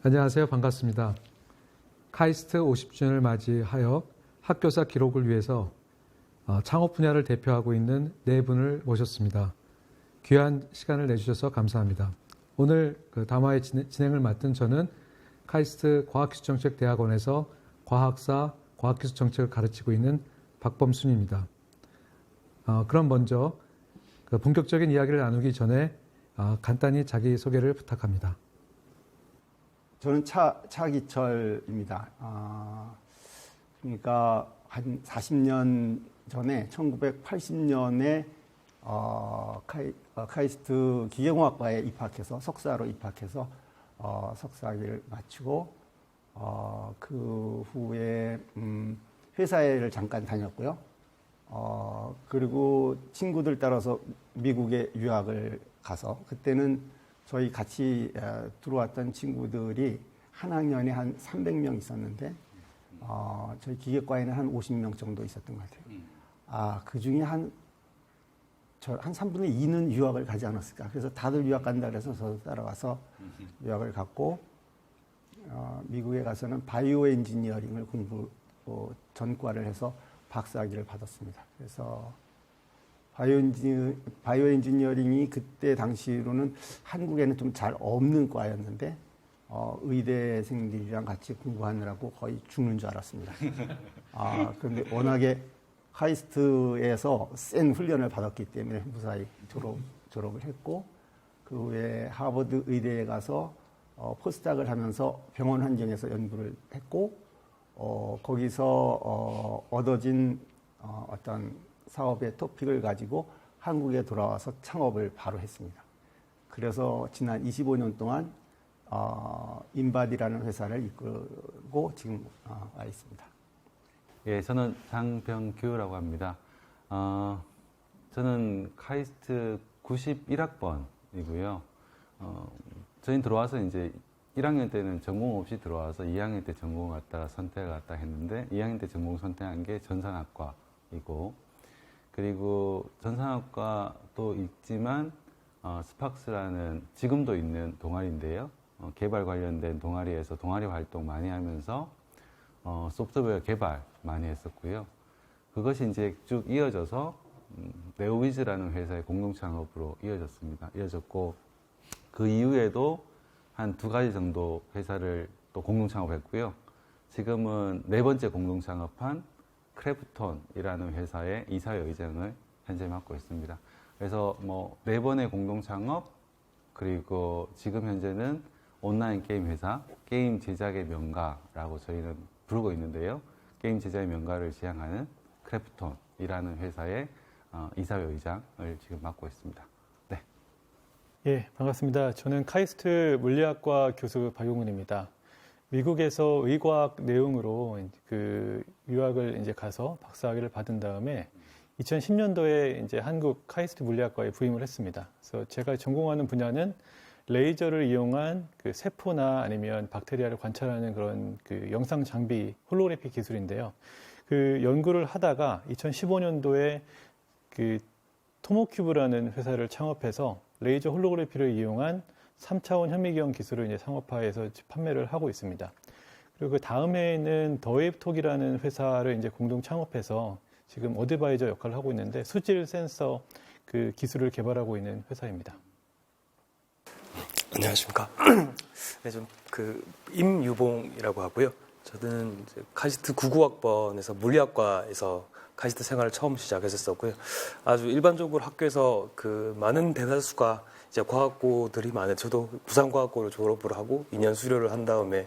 안녕하세요. 반갑습니다. 카이스트 50주년을 맞이하여 학교사 기록을 위해서 창업 분야를 대표하고 있는 네 분을 모셨습니다. 귀한 시간을 내주셔서 감사합니다. 오늘 담화의 진행을 맡은 저는 카이스트 과학기술정책대학원에서 과학사, 과학기술정책을 가르치고 있는 박범순입니다. 그럼 먼저 본격적인 이야기를 나누기 전에 간단히 자기소개를 부탁합니다. 저는 차기철입니다. 그러니까 한 40년 전에 1980년에 카이스트 기계공학과에 입학해서 석사로 입학해서 석사학위를 마치고 그 후에 회사를 잠깐 다녔고요. 그리고 친구들 따라서 미국에 유학을 가서 그때는 저희 같이 들어왔던 친구들이 한 학년에 한 300명 있었는데 저희 기계과에는 한 50명 정도 있었던 것 같아요. 그 중에 한 3분의 2는 유학을 가지 않았을까. 그래서 다들 유학 간다 그래서 저도 따라와서 유학을 갔고 미국에 가서는 바이오 엔지니어링을 전과를 해서 박사학위를 받았습니다. 그래서 바이오 엔지니어링이 그때 당시로는 한국에는 좀 잘 없는 과였는데 의대생들이랑 같이 공부하느라고 거의 죽는 줄 알았습니다. 그런데 워낙에 카이스트에서 센 훈련을 받았기 때문에 무사히 졸업을 했고 그 후에 하버드 의대에 가서 포스닥을 하면서 병원 환경에서 연구를 했고 거기서 얻어진 어떤 사업의 토픽을 가지고 한국에 돌아와서 창업을 바로 했습니다. 그래서 지난 25년 동안 인바디라는 회사를 이끌고 지금 와 있습니다. 예, 저는 장병규라고 합니다. 저는 카이스트 91학번이고요. 저희 들어와서 이제 1학년 때는 전공 없이 들어와서 2학년 때 전공 갖다가 선택을 갖다 했는데 2학년 때 전공 선택한 게 전산학과이고 그리고 전산학과도 있지만 스팍스라는 지금도 있는 동아리인데요. 개발 관련된 동아리에서 동아리 활동 많이 하면서 소프트웨어 개발 많이 했었고요. 그것이 이제 쭉 이어져서 네오위즈라는 회사의 공동 창업으로 이어졌고 그 이후에도 한 2가지 정도 회사를 또 공동 창업했고요. 지금은 4번째 공동 창업한 크래프톤이라는 회사의 이사회의장을 현재 맡고 있습니다. 그래서 4번의 공동 창업 그리고 지금 현재는 온라인 게임 회사 게임 제작의 명가라고 저희는 부르고 있는데요. 게임 제작의 명가를 지향하는 크래프톤이라는 회사의 이사회의장을 지금 맡고 있습니다. 네. 예, 반갑습니다. 저는 카이스트 물리학과 교수 박용훈입니다. 미국에서 의과학 내용으로 그 유학을 이제 가서 박사학위를 받은 다음에 2010년도에 이제 한국 카이스트 물리학과에 부임을 했습니다. 그래서 제가 전공하는 분야는 레이저를 이용한 그 세포나 아니면 박테리아를 관찰하는 그런 그 영상 장비 홀로그래피 기술인데요. 그 연구를 하다가 2015년도에 그 토모큐브라는 회사를 창업해서 레이저 홀로그래피를 이용한 3차원 현미경 기술을 이제 상업화해서 판매를 하고 있습니다. 그리고 그 다음에는 더웨이브톡이라는 회사를 이제 공동 창업해서 지금 어드바이저 역할을 하고 있는데 수질 센서 그 기술을 개발하고 있는 회사입니다. 안녕하십니까. 네, 좀 임유봉이라고 하고요. 저는 이제 카이스트 99학번에서 물리학과에서 카이스트 생활을 처음 시작했었고요. 아주 일반적으로 학교에서 많은 대다수가 이제 과학고들이 많아요. 저도 부산과학고를 졸업을 하고 2년 수료를 한 다음에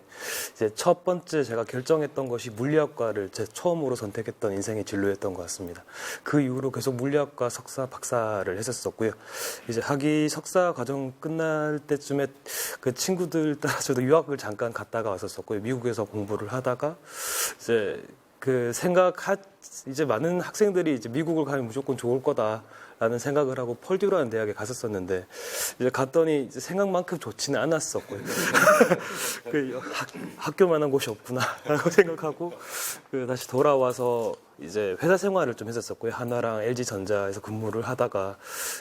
이제 첫 번째 제가 결정했던 것이 물리학과를 제 처음으로 선택했던 인생의 진로였던 것 같습니다. 그 이후로 계속 물리학과 석사, 박사를 했었었고요. 이제 학위 석사 과정 끝날 때쯤에 그 친구들 따라 저도 유학을 잠깐 갔다가 왔었었고요. 미국에서 공부를 하다가 이제 이제 많은 학생들이 이제 미국을 가면 무조건 좋을 거다. 라는 생각을 하고 펄듀라는 대학에 갔었었는데 이제 갔더니 이제 생각만큼 좋지는 않았었고요. 학교만한 곳이 없구나라고 생각하고 다시 돌아와서 이제 회사 생활을 좀 했었었고요. 한화랑 LG전자에서 근무를 하다가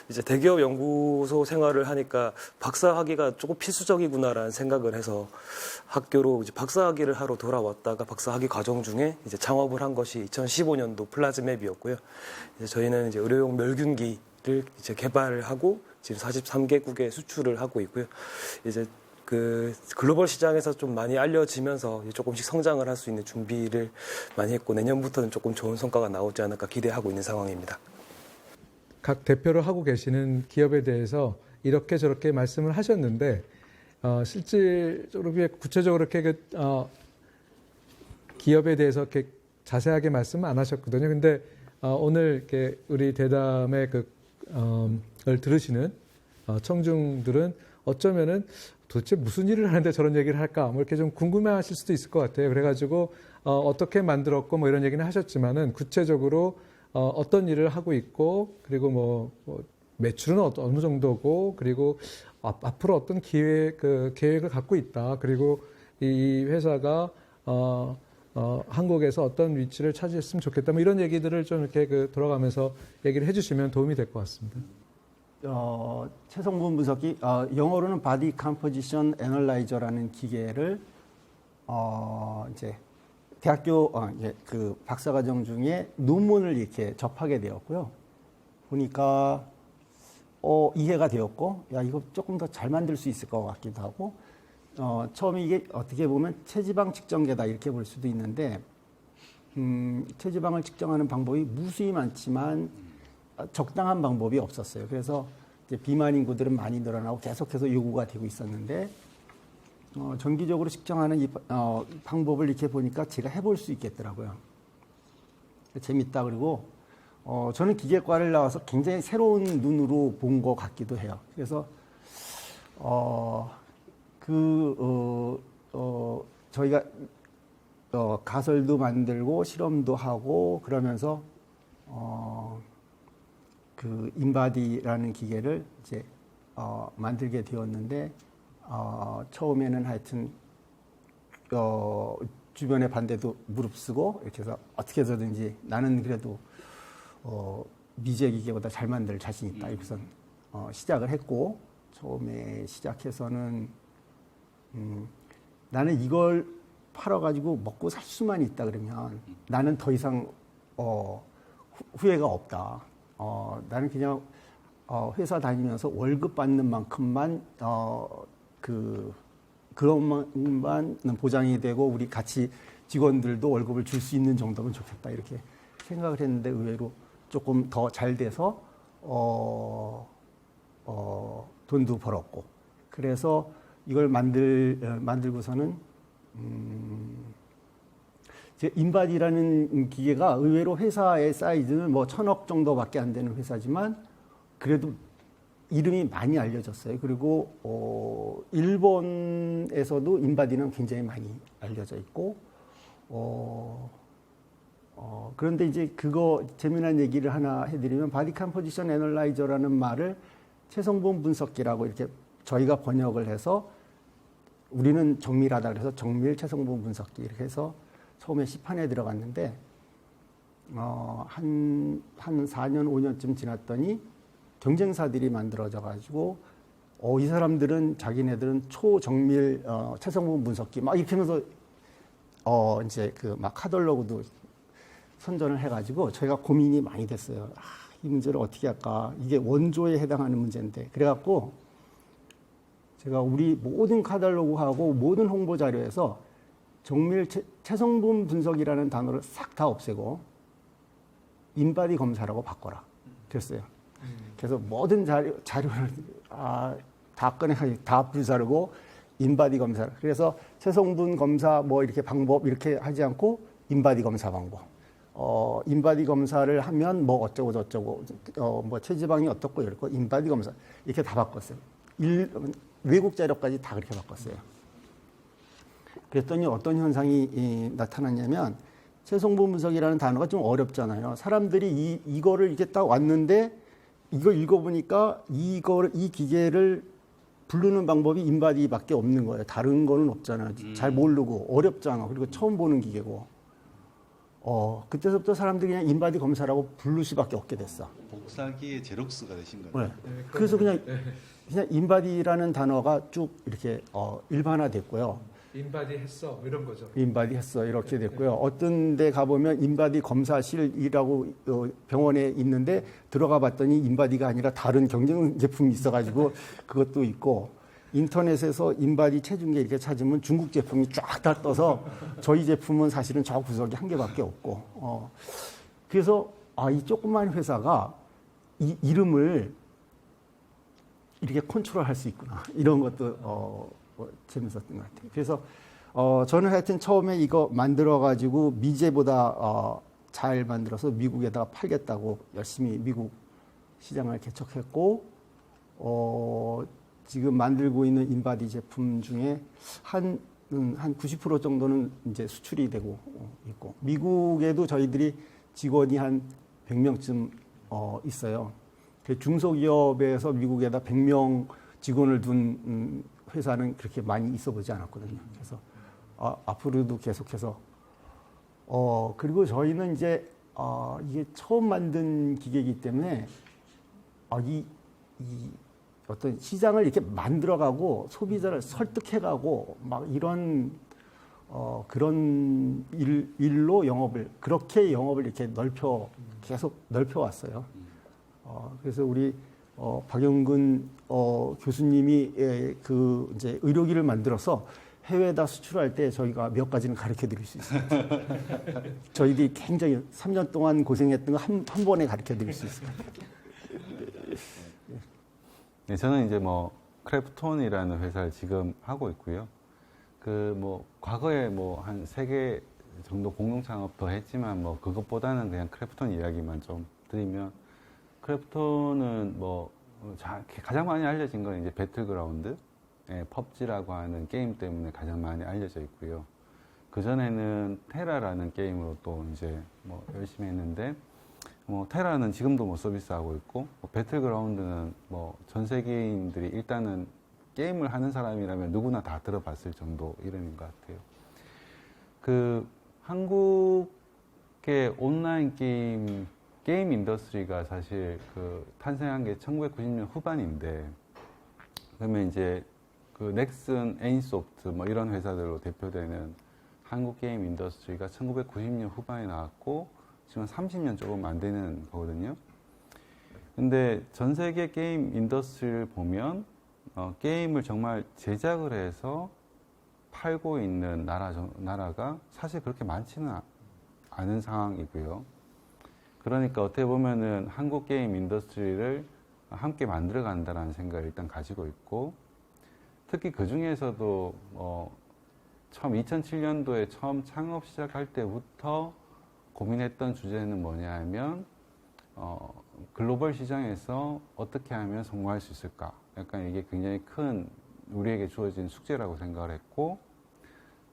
이제 대기업 연구소 생활을 하니까 박사학위가 조금 필수적이구나라는 생각을 해서 학교로 이제 박사학위를 하러 돌아왔다가 박사학위 과정 중에 이제 창업을 한 것이 2015년도 플라즈맵이었고요. 이제 저희는 이제 의료용 멸균기를 이제 개발을 하고 지금 43개국에 수출을 하고 있고요. 이제 그 글로벌 시장에서 좀 많이 알려지면서 조금씩 성장을 할 수 있는 준비를 많이 했고 내년부터는 조금 좋은 성과가 나오지 않을까 기대하고 있는 상황입니다. 각 대표를 하고 계시는 기업에 대해서 이렇게 저렇게 말씀을 하셨는데 실질적으로 구체적으로 이렇게 기업에 대해서 이렇게 자세하게 말씀은 안 하셨거든요. 근데 오늘 이렇게 우리 대담의 을 들으시는 청중들은 어쩌면은 도대체 무슨 일을 하는데 저런 얘기를 할까? 뭐 이렇게 좀 궁금해하실 수도 있을 것 같아요. 그래가지고 어떻게 만들었고 뭐 이런 얘기는 하셨지만은 구체적으로 어떤 일을 하고 있고 그리고 뭐 매출은 어느 정도고 그리고 앞으로 어떤 계획을 갖고 있다. 그리고 이 회사가 한국에서 어떤 위치를 차지했으면 좋겠다. 뭐 이런 얘기들을 좀 이렇게 돌아가면서 얘기를 해주시면 도움이 될 것 같습니다. 체성분 분석기, 영어로는 바디 컴포지션 애널라이저라는 기계를 이제 대학교 그 박사과정 중에 논문을 이렇게 접하게 되었고요. 보니까 이해가 되었고, 야 이거 조금 더 잘 만들 수 있을 것 같기도 하고, 처음에 이게 어떻게 보면 체지방 측정계다 이렇게 볼 수도 있는데, 체지방을 측정하는 방법이 무수히 많지만 적당한 방법이 없었어요. 그래서 이제 비만 인구들은 많이 늘어나고 계속해서 요구가 되고 있었는데 정기적으로 측정하는 이 방법을 이렇게 보니까 제가 해볼 수 있겠더라고요. 재밌다. 그리고 저는 기계과를 나와서 굉장히 새로운 눈으로 본 것 같기도 해요. 그래서 저희가 가설도 만들고 실험도 하고 그러면서 그 인바디라는 기계를 이제 만들게 되었는데 처음에는 하여튼 주변의 반대도 무릅쓰고 이렇게 해서 어떻게 해서든지 나는 그래도 미제 기계보다 잘 만들 자신 있다 이렇게 해서 시작을 했고 처음에 시작해서는 나는 이걸 팔아가지고 먹고 살 수만 있다 그러면 나는 더 이상 후회가 없다. 나는 그냥 회사 다니면서 월급 받는 만큼만 그것만 보장이 되고 우리 같이 직원들도 월급을 줄 수 있는 정도면 좋겠다 이렇게 생각을 했는데 의외로 조금 더 잘 돼서 돈도 벌었고 그래서 이걸 만들고서는 인바디라는 기계가 의외로 회사의 사이즈는 뭐 1,000억 정도밖에 안 되는 회사지만 그래도 이름이 많이 알려졌어요. 그리고 일본에서도 인바디는 굉장히 많이 알려져 있고 그런데 이제 그거 재미난 얘기를 하나 해드리면 바디 컴포지션 애널라이저라는 말을 체성분 분석기라고 이렇게 저희가 번역을 해서 우리는 정밀하다 그래서 정밀 체성분 분석기 이렇게 해서 처음에 시판에 들어갔는데 한 4년 5년쯤 지났더니 경쟁사들이 만들어져 가지고 이 사람들은 자기네들은 초정밀 체성분 분석기 막 이렇게 하면서 이제 그 막 카탈로그도 선전을 해가지고 저희가 고민이 많이 됐어요. 이 문제를 어떻게 할까? 이게 원조에 해당하는 문제인데 그래갖고 제가 우리 모든 카탈로그하고 모든 홍보 자료에서 정밀 체성분 분석이라는 단어를 싹 다 없애고 인바디 검사라고 바꿔라. 그랬어요. 그래서 모든 자료를 다 꺼내가지고 다 불사르고 인바디 검사. 그래서 체성분 검사 뭐 이렇게 방법 이렇게 하지 않고 인바디 검사 방법. 인바디 검사를 하면 뭐 어쩌고 저쩌고 뭐 체지방이 어떻고 이렇고 인바디 검사 이렇게 다 바꿨어요. 외국 자료까지 다 그렇게 바꿨어요. 그랬더니 어떤 현상이 나타났냐면 체성분 분석이라는 단어가 좀 어렵잖아요. 사람들이 이거를 이렇게 딱 왔는데 이거 읽어보니까 이 기계를 부르는 방법이 인바디밖에 없는 거예요. 다른 거는 없잖아. 잘 모르고 어렵잖아. 그리고 처음 보는 기계고. 그때서부터 사람들이 그냥 인바디 검사라고 부를 수밖에 없게 됐어. 복사기의 제록스가 되신 거예요. 네. 그래서 그냥 인바디라는 단어가 쭉 이렇게 일반화됐고요. 인바디 했어 뭐 이런 거죠. 인바디 했어 이렇게 됐고요. 어떤 데 가보면 인바디 검사실이라고 병원에 있는데 들어가 봤더니 인바디가 아니라 다른 경쟁 제품이 있어가지고 그것도 있고, 인터넷에서 인바디 체중계 이렇게 찾으면 중국 제품이 쫙 다 떠서 저희 제품은 사실은 저 구석이 한 개밖에 없고, 그래서 이 조그만 회사가 이 이름을 이렇게 컨트롤할 수 있구나, 이런 것도 재밌었던 것 같아요. 그래서 저는 하여튼 처음에 이거 만들어 가지고 미제보다 잘 만들어서 미국에다가 팔겠다고 열심히 미국 시장을 개척했고, 지금 만들고 있는 인바디 제품 중에 한 90% 정도는 이제 수출이 되고 있고, 미국에도 저희들이 직원이 한 100명쯤 있어요. 중소기업에서 미국에다 100명 직원을 둔 회사는 그렇게 많이 있어 보지 않았거든요. 그래서 앞으로도 계속해서 그리고 저희는 이제 이게 처음 만든 기계이기 때문에 이 어떤 시장을 이렇게 만들어가고 소비자를 설득해가고 막 이런 그런 일로 그렇게 영업을 이렇게 계속 넓혀왔어요. 그래서 우리 박영근 교수님이 이제 의료기를 만들어서 해외에다 수출할 때 저희가 몇 가지는 가르쳐 드릴 수 있어요. 저희들이 굉장히 3년 동안 고생했던 거 한 번에 가르쳐 드릴 수 있어요. 네, 저는 이제 크래프톤이라는 회사를 지금 하고 있고요. 과거에 한 3개 정도 공동 창업 더 했지만 그것보다는 그냥 크래프톤 이야기만 좀 드리면, 크래프톤은 가장 많이 알려진 건 이제 배틀그라운드, 펍지라고 하는 게임 때문에 가장 많이 알려져 있고요. 그전에는 테라라는 게임으로 또 이제 열심히 했는데, 테라는 지금도 서비스하고 있고, 배틀그라운드는 전 세계인들이 일단은 게임을 하는 사람이라면 누구나 다 들어봤을 정도 이름인 것 같아요. 한국의 온라인 게임 인더스트리가 사실 탄생한 게 1990년 후반인데, 그러면 이제 넥슨, 애니소프트 이런 회사들로 대표되는 한국 게임 인더스트리가 1990년 후반에 나왔고 지금 30년 조금 안 되는 거거든요. 근데 전 세계 게임 인더스트리를 보면 게임을 정말 제작을 해서 팔고 있는 나라가 사실 그렇게 많지는 않은 상황이고요. 그러니까 어떻게 보면은 한국 게임 인더스트리를 함께 만들어 간다는 생각을 일단 가지고 있고, 특히 그 중에서도 처음 2007년도에 처음 창업 시작할 때부터 고민했던 주제는 뭐냐 하면 글로벌 시장에서 어떻게 하면 성공할 수 있을까? 약간 이게 굉장히 큰 우리에게 주어진 숙제라고 생각을 했고,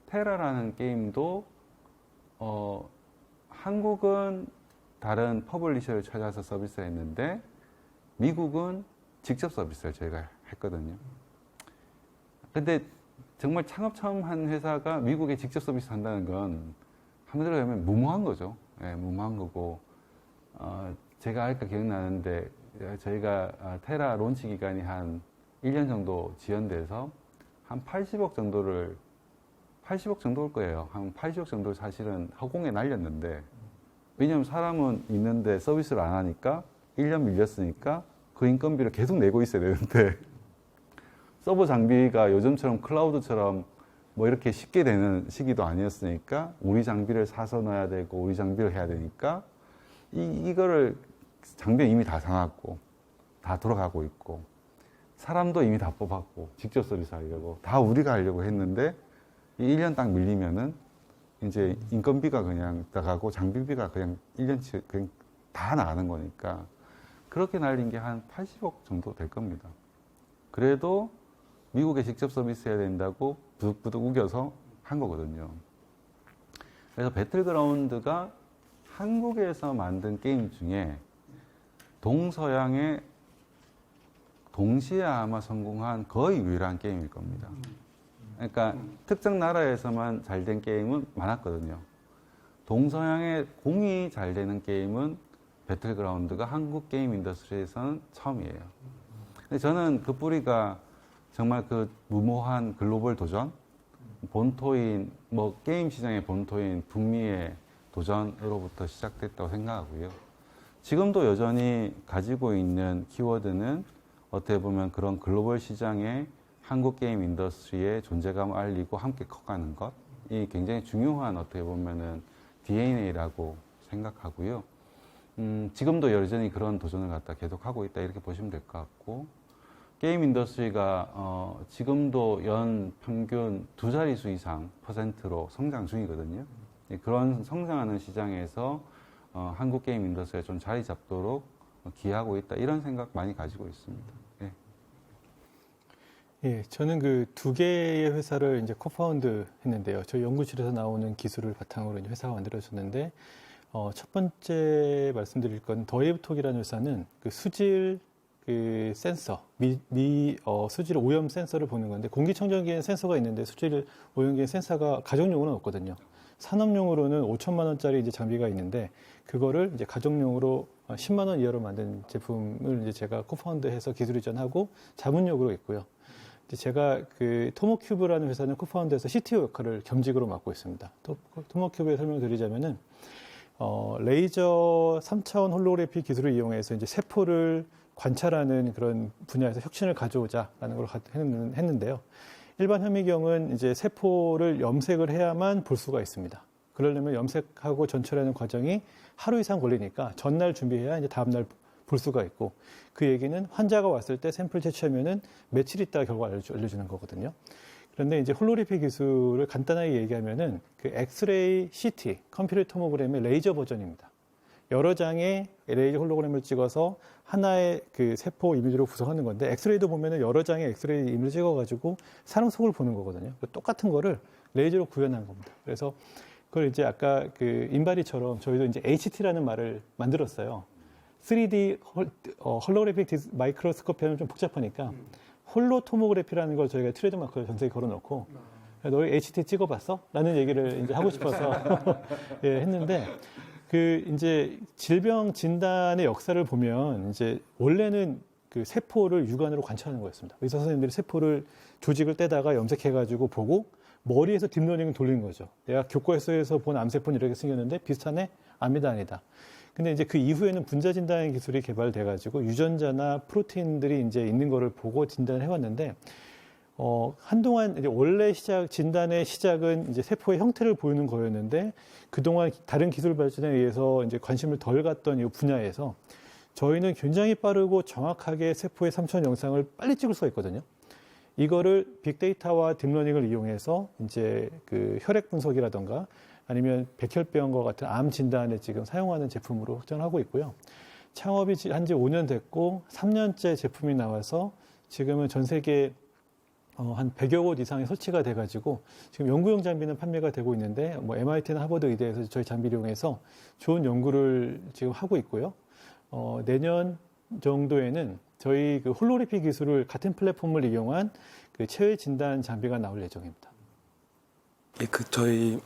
테라라는 게임도 한국은 다른 퍼블리셔를 찾아서 서비스를 했는데 미국은 직접 서비스를 저희가 했거든요. 근데 정말 창업 처음 한 회사가 미국에 직접 서비스 한다는 건 한마디로 하면 무모한 거죠. 무모한 거고, 제가 아까 기억나는데 저희가 테라 론치 기간이 한 1년 정도 지연돼서 한 80억 정도일 거예요. 한 80억 정도를 사실은 허공에 날렸는데, 왜냐하면 사람은 있는데 서비스를 안 하니까 1년 밀렸으니까 그 인건비를 계속 내고 있어야 되는데, 서버 장비가 요즘처럼 클라우드처럼 이렇게 쉽게 되는 시기도 아니었으니까 우리 장비를 사서 넣어야 되고 우리 장비를 해야 되니까 이거를 장비는 이미 다 사놨고 다 돌아가고 있고 사람도 이미 다 뽑았고 직접 서비스 하려고 다 우리가 하려고 했는데 1년 딱 밀리면은 이제 인건비가 그냥 나가고 장비비가 그냥 1년치 그냥 다 나가는 거니까 그렇게 날린 게 한 80억 정도 될 겁니다. 그래도 미국에 직접 서비스 해야 된다고 부득부득 우겨서 한 거거든요. 그래서 배틀그라운드가 한국에서 만든 게임 중에 동서양의 동시에 아마 성공한 거의 유일한 게임일 겁니다. 그러니까 특정 나라에서만 잘 된 게임은 많았거든요. 동서양의 공이 잘 되는 게임은 배틀그라운드가 한국 게임 인더스트리에서는 처음이에요. 근데 저는 그 뿌리가 정말 그 무모한 글로벌 도전, 본토인, 뭐 게임 시장의 본토인 북미의 도전으로부터 시작됐다고 생각하고요. 지금도 여전히 가지고 있는 키워드는 어떻게 보면 그런 글로벌 시장에 한국 게임 인더스트리의 존재감을 알리고 함께 커가는 것이 굉장히 중요한 어떻게 보면은 DNA라고 생각하고요. 지금도 여전히 그런 도전을 갖다 계속하고 있다 이렇게 보시면 될 것 같고, 게임 인더스트리가 지금도 연 평균 2자릿수 이상 %로 성장 중이거든요. 그런 성장하는 시장에서 한국 게임 인더스트리가 좀 자리 잡도록 기여하고 있다 이런 생각 많이 가지고 있습니다. 예. 예, 저는 그 두 개의 회사를 이제 코파운드 했는데요. 저희 연구실에서 나오는 기술을 바탕으로 이제 회사가 만들어졌는데, 첫 번째 말씀드릴 건 더웨이브톡이라는 회사는 그 수질 그 센서, 수질 오염 센서를 보는 건데, 공기청정기에는 센서가 있는데 수질 오염기에 센서가 가정용으로는 없거든요. 산업용으로는 5천만 원짜리 이제 장비가 있는데, 그거를 이제 가정용으로 10만 원 이하로 만든 제품을 이제 제가 코파운드해서 기술 이전하고 자문역으로 있고요. 이제 제가 그 토모큐브라는 회사는 코파운드에서 CTO 역할을 겸직으로 맡고 있습니다. 토모큐브의 설명을 드리자면은 레이저 3차원 홀로그래피 기술을 이용해서 이제 세포를 관찰하는 그런 분야에서 혁신을 가져오자라는 걸 했는데요. 일반 현미경은 이제 세포를 염색을 해야만 볼 수가 있습니다. 그러려면 염색하고 전철하는 과정이 하루 이상 걸리니까 전날 준비해야 이제 다음날 볼 수가 있고, 그 얘기는 환자가 왔을 때 샘플 채취하면은 며칠 있다가 결과 알려주는 거거든요. 그런데 이제 홀로그래피 기술을 간단하게 얘기하면은 그 엑스레이 CT, 컴퓨터 토모그램의 레이저 버전입니다. 여러 장의 레이저 홀로그램을 찍어서 하나의 그 세포 이미지로 구성하는 건데, 엑스레이도 보면은 여러 장의 엑스레이 이미지를 찍어가지고 사람 속을 보는 거거든요. 똑같은 거를 레이저로 구현한 겁니다. 그래서 그걸 이제 아까 그 인바디처럼 저희도 이제 HT라는 말을 만들었어요. 3D 홀로그래픽 마이크로스코피 하면 좀 복잡하니까 홀로 토모그래피라는 걸 저희가 트레이드마크를 전 세계에 걸어놓고, 너희 HT 찍어봤어? 라는 얘기를 이제 하고 싶어서 예, 했는데, 그 이제 질병 진단의 역사를 보면 이제 원래는 그 세포를 육안으로 관찰하는 거였습니다. 의사 선생님들이 세포를 조직을 떼다가 염색해가지고 보고 머리에서 딥러닝을 돌리는 거죠. 내가 교과서에서 본 암세포는 이렇게 생겼는데 비슷하네? 아니다, 아니다. 근데 이제 그 이후에는 분자 진단 기술이 개발돼가지고 유전자나 프로테인들이 이제 있는 거를 보고 진단을 해왔는데, 한동안 이제 원래 진단의 시작은 이제 세포의 형태를 보이는 거였는데, 그동안 다른 기술 발전에 의해서 이제 관심을 덜 갖던 이 분야에서 저희는 굉장히 빠르고 정확하게 세포의 3차원 영상을 빨리 찍을 수가 있거든요. 이거를 빅데이터와 딥러닝을 이용해서 이제 그 혈액 분석이라던가 아니면 백혈병과 같은 암 진단에 지금 사용하는 제품으로 확장하고 있고요. 창업이 한 지 5년 됐고 3년째 제품이 나와서 지금은 전 세계 한 100여 곳 이상이 설치가 돼가지고 지금 연구용 장비는 판매가 되고 있는데, 뭐 MIT나 하버드 의대에서 저희 장비를 이용해서 좋은 연구를 지금 하고 있고요. 내년 정도에는 저희 그 홀로그래피 기술을 같은 플랫폼을 이용한 그 체외 진단 장비가 나올 예정입니다. 예, 그 저희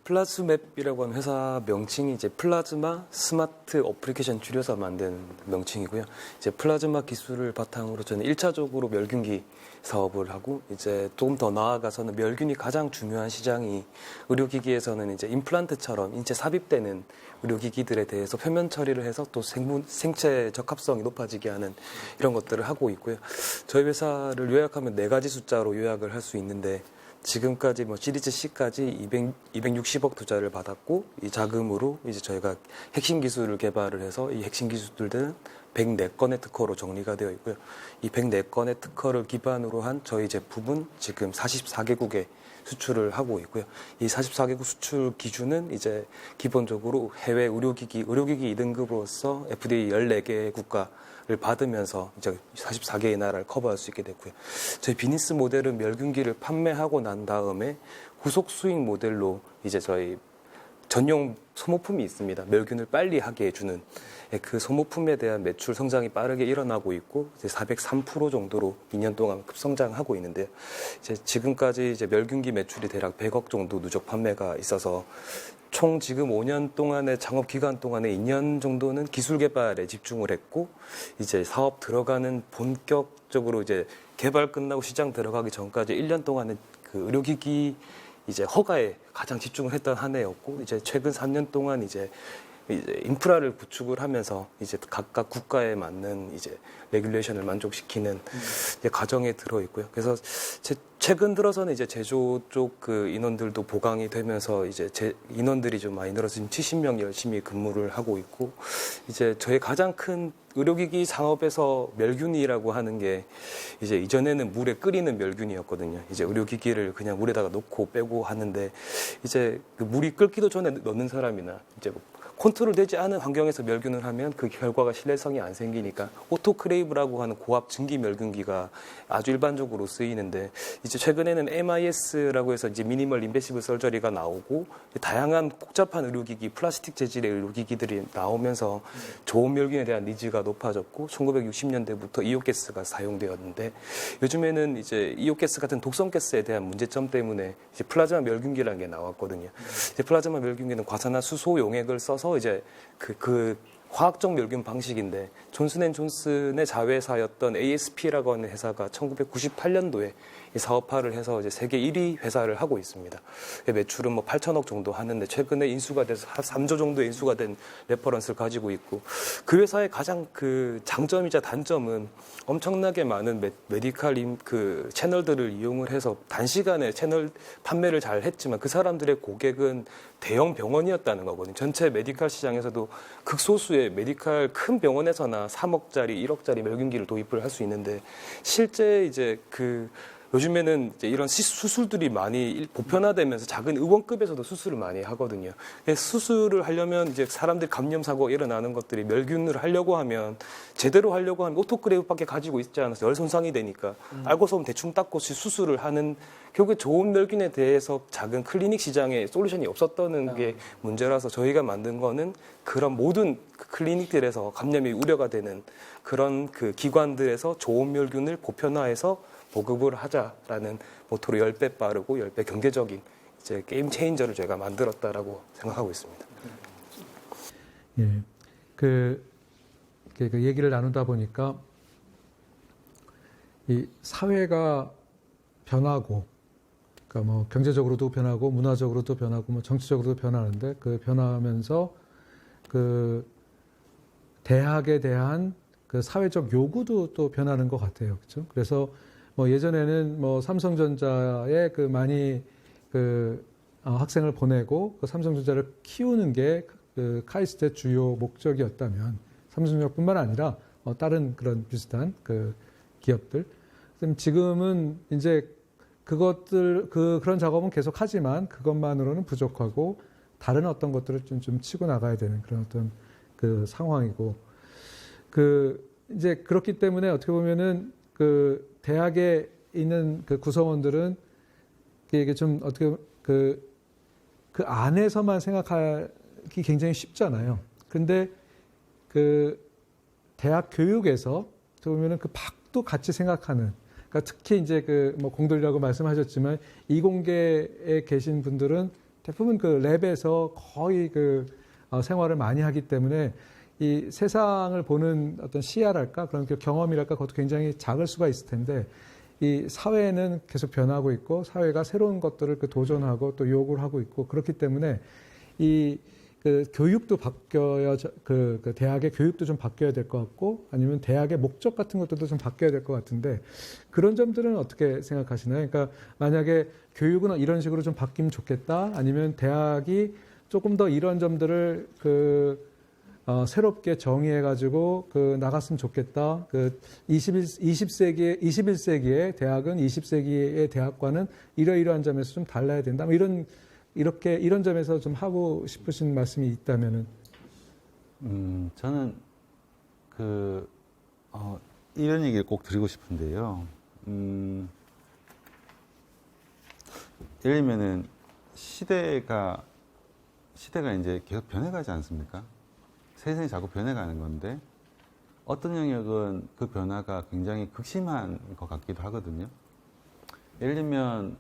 플라즈맵이라고 하는 회사 명칭이 이제 플라즈마 스마트 어플리케이션 줄여서 만든 명칭이고요. 이제 플라즈마 기술을 바탕으로 저는 1차적으로 멸균기 사업을 하고, 이제 조금 더 나아가서는 멸균이 가장 중요한 시장이 의료기기에서는 이제 임플란트처럼 인체 삽입되는 의료기기들에 대해서 표면 처리를 해서 또 생체 적합성이 높아지게 하는 이런 것들을 하고 있고요. 저희 회사를 요약하면 4가지 숫자로 요약을 할 수 있는데, 지금까지 뭐 시리즈 C까지 260억 투자를 받았고, 이 자금으로 이제 저희가 핵심 기술을 개발을 해서 이 핵심 기술들은 104건의 특허로 정리가 되어 있고요. 이 104건의 특허를 기반으로 한 저희 제품은 지금 44개국에 수출을 하고 있고요. 이 44개국 수출 기준은 이제 기본적으로 해외 의료기기 2등급으로서 FDA 14개 국가를 받으면서 이제 44개의 나라를 커버할 수 있게 됐고요. 저희 비즈니스 모델은 멸균기를 판매하고 난 다음에 후속 수익 모델로 이제 저희 전용 소모품이 있습니다. 멸균을 빨리 하게 해주는 그 소모품에 대한 매출 성장이 빠르게 일어나고 있고 이제 403% 정도로 2년 동안 급성장하고 있는데요. 이제 지금까지 이제 멸균기 매출이 대략 100억 정도 누적 판매가 있어서 총 지금 5년 동안의 창업 기간 동안에 2년 정도는 기술 개발에 집중을 했고 이제 사업 들어가는 본격적으로 이제 개발 끝나고 시장 들어가기 전까지 1년 동안은 그 의료기기 이제 허가에 가장 집중을 했던 한 해였고 이제 최근 3년 동안 이제 인프라를 구축을 하면서 이제 각각 국가에 맞는 이제 레귤레이션을 만족시키는 이제 과정에 들어 있고요. 그래서 최근 들어서는 이제 제조 쪽 그 인원들도 보강이 되면서 이제 인원들이 좀 많이 늘어서 지금 70명 열심히 근무를 하고 있고 이제 저희 가장 큰 의료기기 산업에서 멸균이라고 하는 게 이제 이전에는 물에 끓이는 멸균이었거든요. 이제 의료기기를 그냥 물에다가 놓고 빼고 하는데 이제 그 물이 끓기도 전에 넣는 사람이나 이제 뭐 컨트롤되지 않은 환경에서 멸균을 하면 그 결과가 신뢰성이 안 생기니까 오토크레이브라고 하는 고압 증기 멸균기가 아주 일반적으로 쓰이는데 이제 최근에는 MIS라고 해서 이제 미니멀 인베시브 설저리가 나오고 다양한 복잡한 의료기기, 플라스틱 재질의 의료기기들이 나오면서 좋은 멸균에 대한 니즈가 높아졌고 1960년대부터 이오가스가 사용되었는데 요즘에는 이제 이오가스 같은 독성가스에 대한 문제점 때문에 이제 플라즈마 멸균기라는 게 나왔거든요. 이제 플라즈마 멸균기는 과산화수소 용액을 써서 이제 그 화학적 멸균 방식인데 존슨앤존슨의 자회사였던 ASP라고 하는 회사가 1998년도에 이 사업화를 해서 이제 세계 1위 회사를 하고 있습니다. 매출은 뭐 8천억 정도 하는데 최근에 인수가 돼서 3조 정도 인수가 된 레퍼런스를 가지고 있고 그 회사의 가장 그 장점이자 단점은 엄청나게 많은 메디칼 그 채널들을 이용을 해서 단시간에 채널 판매를 잘 했지만 그 사람들의 고객은 대형 병원이었다는 거거든요. 전체 메디칼 시장에서도 극소수의 메디칼 큰 병원에서나 3억짜리, 1억짜리 멸균기를 도입을 할 수 있는데 실제 이제 그 요즘에는 이제 이런 수술들이 많이 보편화되면서 작은 의원급에서도 수술을 많이 하거든요. 수술을 하려면 이제 사람들이 감염 사고가 일어나는 것들이 멸균을 하려고 하면 제대로 하려고 하면 오토크레이브밖에 가지고 있지 않아서 열 손상이 되니까 알고서 보면 대충 닦고 수술을 하는 결국에 좋은 멸균에 대해서 작은 클리닉 시장에 솔루션이 없었다는 게 문제라서 저희가 만든 거는 그런 모든 클리닉들에서 감염이 우려가 되는 그런 그 기관들에서 좋은 멸균을 보편화해서 보급을 하자라는 모토로 10배 빠르고 10배 경제적인 이제 게임 체인저를 저희가 만들었다라고 생각하고 있습니다. 예. 그 얘기를 나누다 보니까 이 사회가 변하고 그러니까 뭐 경제적으로도 변하고 문화적으로도 변하고 뭐 정치적으로도 변하는데 그 변화하면서 그 대학에 대한 그 사회적 요구도 또 변하는 것 같아요. 그렇죠? 그래서 뭐 예전에는 뭐 삼성전자에 그 많이 그 학생을 보내고 그 삼성전자를 키우는 게 그 카이스트의 주요 목적이었다면 삼성전자뿐만 아니라 다른 그런 비슷한 그 기업들 지금은 이제 그런 작업은 계속 하지만 그것만으로는 부족하고 다른 어떤 것들을 좀 치고 나가야 되는 그런 어떤 그 상황이고 이제 그렇기 때문에 어떻게 보면은 그 대학에 있는 그 구성원들은 이게 좀 어떻게 그 안에서만 생각하기 굉장히 쉽잖아요. 근데 그 대학 교육에서 어떻게 보면은 그 밖도 같이 생각하는 그러니까 특히 이제 그 뭐 공들이라고 말씀하셨지만 이공계에 계신 분들은 대부분 그 랩에서 거의 그 생활을 많이 하기 때문에 이 세상을 보는 어떤 시야랄까 그런 경험이랄까 그것도 굉장히 작을 수가 있을 텐데 이 사회는 계속 변하고 있고 사회가 새로운 것들을 그 도전하고 또 요구를 하고 있고 그렇기 때문에 이 그 교육도 바뀌어야 그 대학의 교육도 좀 바뀌어야 될 것 같고 아니면 대학의 목적 같은 것들도 좀 바뀌어야 될 것 같은데 그런 점들은 어떻게 생각하시나요? 그러니까 만약에 교육은 이런 식으로 좀 바뀌면 좋겠다 아니면 대학이 조금 더 이런 점들을 새롭게 정의해가지고 나갔으면 좋겠다. 21세기의 대학은 20세기의 대학과는 이러이러한 점에서 좀 달라야 된다. 뭐 이런 점에서 좀 하고 싶으신 말씀이 있다면은. 저는 이런 얘기를 꼭 드리고 싶은데요. 예를 들면은 시대가 이제 계속 변해가지 않습니까? 세상이 자꾸 변해가는 건데 어떤 영역은 그 변화가 굉장히 극심한 것 같기도 하거든요. 예를 들면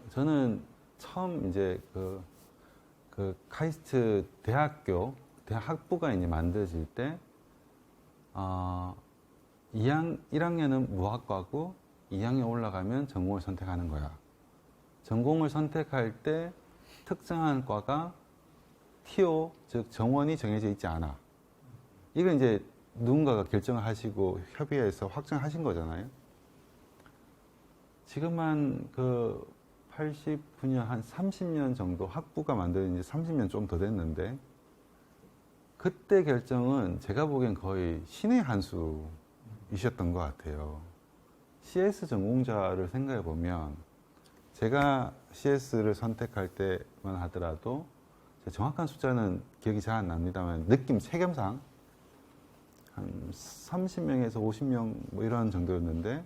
저는 처음 이제 그 카이스트 대학 학부가 이제 만들어질 때 1학년은 무학과고 2학년 올라가면 전공을 선택하는 거야. 전공을 선택할 때 특정한 과가 TO, 즉 정원이 정해져 있지 않아. 이걸 이제 누군가가 결정을 하시고 협의해서 확정하신 거잖아요. 지금 한 89년, 한 30년 정도 학부가 만든 지 30년 좀 더 됐는데 그때 결정은 제가 보기엔 거의 신의 한 수이셨던 것 같아요. CS 전공자를 생각해 보면 제가 CS를 선택할 때만 하더라도 정확한 숫자는 기억이 잘 안 납니다만 느낌 체감상 한 30명에서 50명 뭐 이런 정도였는데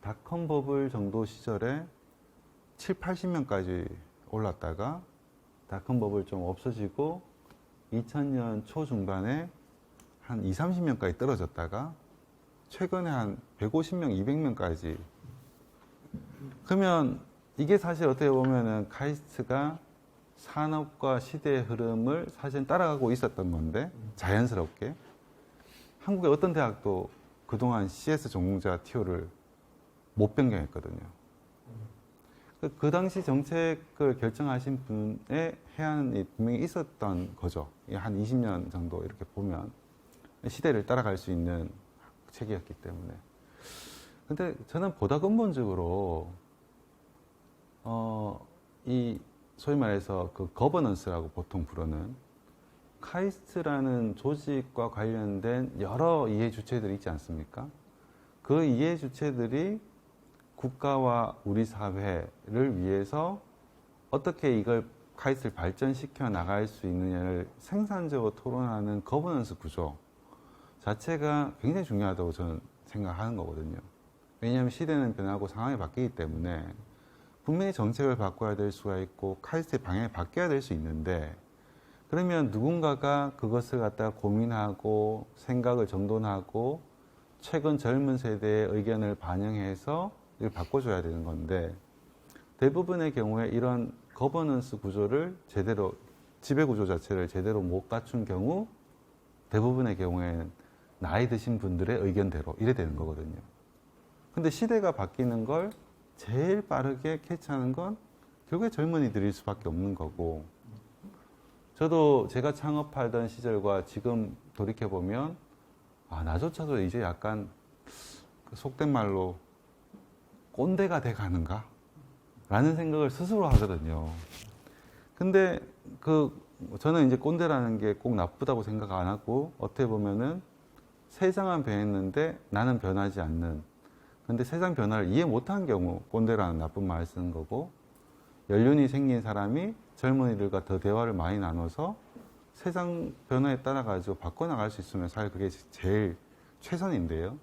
닷컴 버블 정도 시절에 7, 80명까지 올랐다가 닷컴 버블 좀 없어지고 2000년 초중반에 한 20, 30명까지 떨어졌다가 최근에 한 150명, 200명까지. 그러면 이게 사실 어떻게 보면은 카이스트가 산업과 시대의 흐름을 사실 따라가고 있었던 건데 자연스럽게 한국의 어떤 대학도 그동안 CS 전공자 TO를 못 변경했거든요. 그 당시 정책을 결정하신 분의 해안이 분명히 있었던 거죠. 한 20년 정도 이렇게 보면 시대를 따라갈 수 있는 책이었기 때문에. 근데 저는 보다 근본적으로 이 소위 말해서 그 거버넌스라고 보통 부르는 카이스트라는 조직과 관련된 여러 이해 주체들이 있지 않습니까? 그 이해 주체들이 국가와 우리 사회를 위해서 어떻게 이걸 카이스트를 발전시켜 나갈 수 있느냐를 생산적으로 토론하는 거버넌스 구조 자체가 굉장히 중요하다고 저는 생각하는 거거든요. 왜냐하면 시대는 변하고 상황이 바뀌기 때문에 분명히 정책을 바꿔야 될 수가 있고 카이스트의 방향이 바뀌어야 될 수 있는데 그러면 누군가가 그것을 갖다가 고민하고 생각을 정돈하고 최근 젊은 세대의 의견을 반영해서 이걸 바꿔줘야 되는 건데 대부분의 경우에 이런 거버넌스 구조를 제대로 지배 구조 자체를 제대로 못 갖춘 경우 대부분의 경우에는 나이 드신 분들의 의견대로 이래 되는 거거든요. 근데 시대가 바뀌는 걸 제일 빠르게 캐치하는 건 결국에 젊은이들일 수밖에 없는 거고 저도 제가 창업하던 시절과 지금 돌이켜보면 나조차도 이제 약간 속된 말로 꼰대가 돼 가는가? 라는 생각을 스스로 하거든요. 근데 저는 이제 꼰대라는 게 꼭 나쁘다고 생각 안 하고 어떻게 보면은 세상은 변했는데 나는 변하지 않는 근데 세상 변화를 이해 못한 경우 꼰대라는 나쁜 말을 쓰는 거고 연륜이 생긴 사람이 젊은이들과 더 대화를 많이 나눠서 세상 변화에 따라 가지고 바꿔나갈 수 있으면 사실 그게 제일 최선인데요.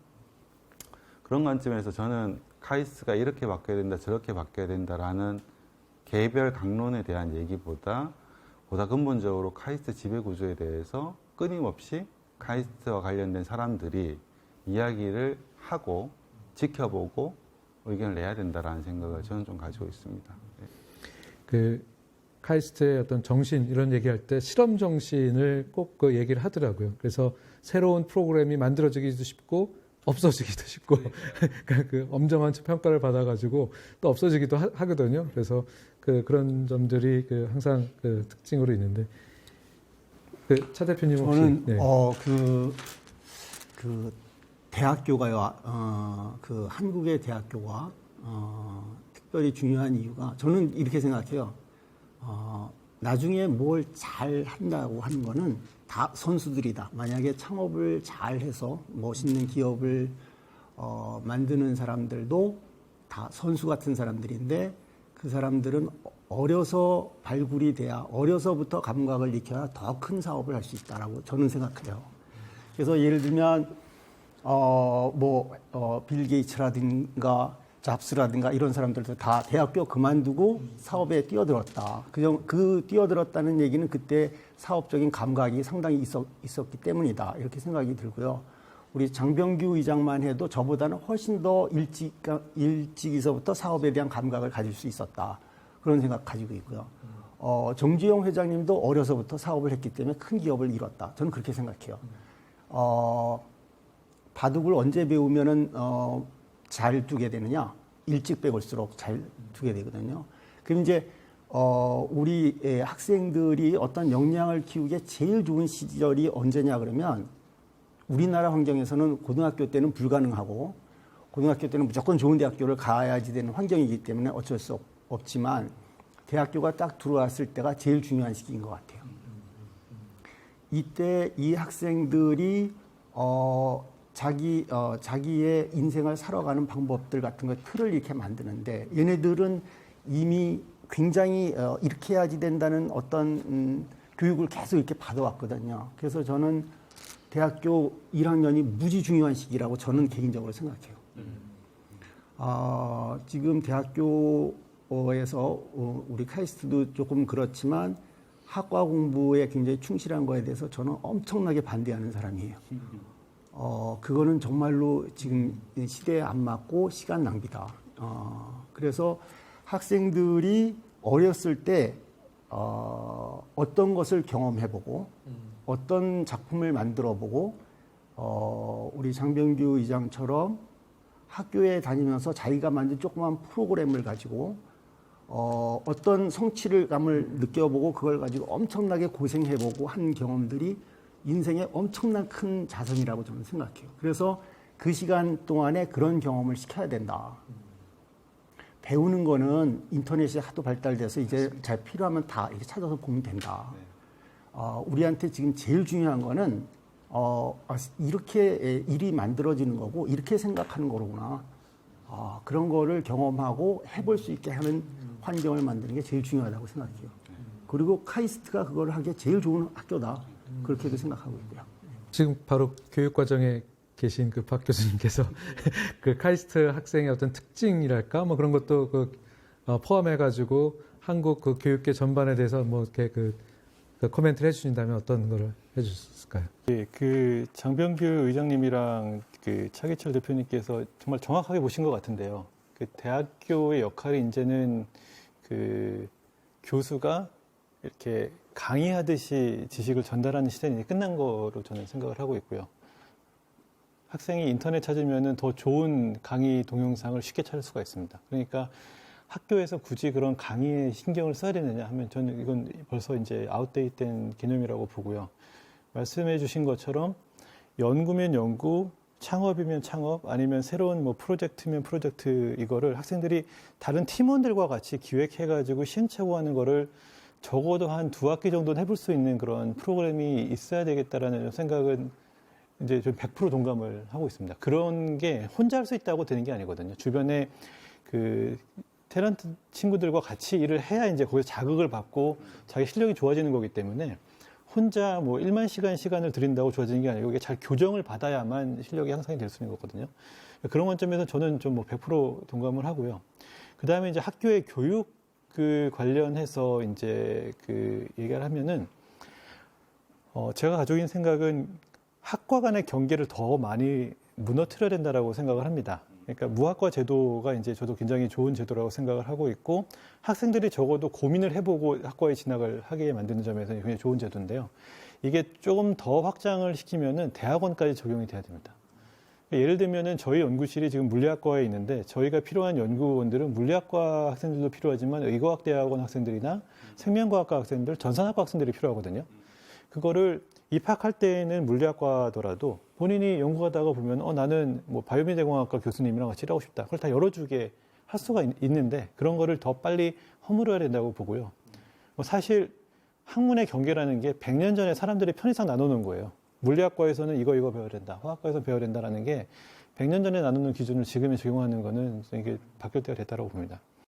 그런 관점에서 저는 카이스트가 이렇게 바뀌어야 된다 저렇게 바뀌어야 된다라는 개별 강론에 대한 얘기보다 보다 근본적으로 카이스트 지배구조에 대해서 끊임없이 카이스트와 관련된 사람들이 이야기를 하고 지켜보고 의견을 내야 된다라는 생각을 저는 좀 가지고 있습니다. 그 카이스트의 어떤 정신 이런 얘기할 때 실험 정신을 꼭 그 얘기를 하더라고요. 그래서 새로운 프로그램이 만들어지기도 쉽고 없어지기도 쉽고 그러니까 그 엄정한 평가를 받아가지고 또 없어지기도 하거든요. 그래서 그런 점들이 항상 특징으로 있는데 차 대표님 혹시 저는 네. 대학교가요, 한국의 대학교가 특별히 중요한 이유가 저는 이렇게 생각해요. 나중에 뭘 잘 한다고 하는 거는 다 선수들이다. 만약에 창업을 잘 해서 멋있는 기업을 만드는 사람들도 다 선수 같은 사람들인데 그 사람들은 어려서 발굴이 돼야 어려서부터 감각을 익혀야 더 큰 사업을 할 수 있다라고 저는 생각해요. 그래서 예를 들면 빌 게이츠라든가 잡스라든가 이런 사람들도 다 대학교 그만두고 사업에 뛰어들었다. 그 뛰어들었다는 얘기는 그때 사업적인 감각이 상당히 있었기 때문이다. 이렇게 생각이 들고요. 우리 장병규 의장만 해도 저보다는 훨씬 더 일찍에서부터 사업에 대한 감각을 가질 수 있었다. 그런 생각 가지고 있고요. 정주영 회장님도 어려서부터 사업을 했기 때문에 큰 기업을 이뤘다. 저는 그렇게 생각해요. 바둑을 언제 배우면은 잘 두게 되느냐? 일찍 배울수록 잘 두게 되거든요. 그럼 이제 우리 학생들이 어떤 역량을 키우기에 제일 좋은 시절이 언제냐 그러면 우리나라 환경에서는 고등학교 때는 불가능하고 고등학교 때는 무조건 좋은 대학교를 가야지 되는 환경이기 때문에 어쩔 수 없지만 대학교가 딱 들어왔을 때가 제일 중요한 시기인 것 같아요. 이때 이 학생들이 자기의 인생을 살아가는 방법들 같은 거 틀을 이렇게 만드는데 얘네들은 이미 굉장히 이렇게 해야지 된다는 어떤 교육을 계속 이렇게 받아왔거든요. 그래서 저는 대학교 1학년이 무지 중요한 시기라고 저는 개인적으로 생각해요. 지금 대학교에서 우리 카이스트도 조금 그렇지만 학과 공부에 굉장히 충실한 거에 대해서 저는 엄청나게 반대하는 사람이에요. 그거는 정말로 지금 시대에 안 맞고 시간 낭비다. 그래서 학생들이 어렸을 때 어떤 것을 경험해보고 어떤 작품을 만들어보고 우리 장병규 의장처럼 학교에 다니면서 자기가 만든 조그만 프로그램을 가지고 어떤 성취감을 느껴보고 그걸 가지고 엄청나게 고생해보고 한 경험들이 인생에 엄청난 큰 자산이라고 저는 생각해요. 그래서 그 시간 동안에 그런 경험을 시켜야 된다. 배우는 거는 인터넷이 하도 발달돼서 이제 잘 필요하면 다 이렇게 찾아서 보면 된다. 우리한테 지금 제일 중요한 거는 이렇게 일이 만들어지는 거고 이렇게 생각하는 거로구나. 그런 거를 경험하고 해볼 수 있게 하는 환경을 만드는 게 제일 중요하다고 생각해요. 그리고 카이스트가 그걸 하기에 제일 좋은 학교다. 그렇게도 생각하고 있고요. 지금 바로 교육과정에 계신 그 박 교수님께서 그 카이스트 학생의 어떤 특징이랄까 뭐 그런 것도 포함해가지고 한국 그 교육계 전반에 대해서 뭐 이렇게 그 코멘트를 해주신다면 어떤 거를 해주실까요? 예, 그 장병규 의장님이랑 그 차기철 대표님께서 정말 정확하게 보신 것 같은데요. 그 대학교의 역할이 이제는 그 교수가 이렇게 강의하듯이 지식을 전달하는 시대는 끝난 거로 저는 생각을 하고 있고요. 학생이 인터넷 찾으면은 더 좋은 강의 동영상을 쉽게 찾을 수가 있습니다. 그러니까 학교에서 굳이 그런 강의에 신경을 써야 되느냐 하면 저는 이건 벌써 이제 아웃데이트된 개념이라고 보고요. 말씀해 주신 것처럼 연구면 연구, 창업이면 창업, 아니면 새로운 뭐 프로젝트면 프로젝트 이거를 학생들이 다른 팀원들과 같이 기획해가지고 시행착오하는 거를 적어도 한 2학기 정도는 해볼 수 있는 그런 프로그램이 있어야 되겠다라는 생각은 이제 좀 100% 동감을 하고 있습니다. 그런 게 혼자 할 수 있다고 되는 게 아니거든요. 주변에 그 탤런트 친구들과 같이 일을 해야 이제 거기서 자극을 받고 자기 실력이 좋아지는 거기 때문에 혼자 뭐 1만 시간을 들인다고 좋아지는 게 아니고 이게 잘 교정을 받아야만 실력이 향상이 될 수 있는 거거든요. 그런 관점에서 저는 좀 뭐 100% 동감을 하고요. 그 다음에 이제 학교의 교육 그 관련해서 이제 그 얘기를 하면은 제가 가지고 있는 생각은 학과 간의 경계를 더 많이 무너뜨려야 된다라고 생각을 합니다. 그러니까 무학과 제도가 이제 저도 굉장히 좋은 제도라고 생각을 하고 있고 학생들이 적어도 고민을 해보고 학과에 진학을 하게 만드는 점에서 굉장히 좋은 제도인데요. 이게 조금 더 확장을 시키면은 대학원까지 적용이 돼야 됩니다. 예를 들면은 저희 연구실이 지금 물리학과에 있는데 저희가 필요한 연구원들은 물리학과 학생들도 필요하지만 의과학대학원 학생들이나 생명과학과 학생들, 전산학과 학생들이 필요하거든요. 그거를 입학할 때는 물리학과더라도 본인이 연구하다가 보면 나는 뭐 바이오미디어공학과 교수님이랑 같이 일하고 싶다. 그걸 다 열어주게 할 수가 있는데 그런 거를 더 빨리 허물어야 된다고 보고요. 사실 학문의 경계라는 게 100년 전에 사람들이 편의상 나누는 거예요. 물리학과에서는 이거 배워야 된다. 화학과에서 배워야 된다라는 게 100년 전에 나누는 기준을 지금에 적용하는 거는 이게 바뀔 때가 됐다고 봅니다.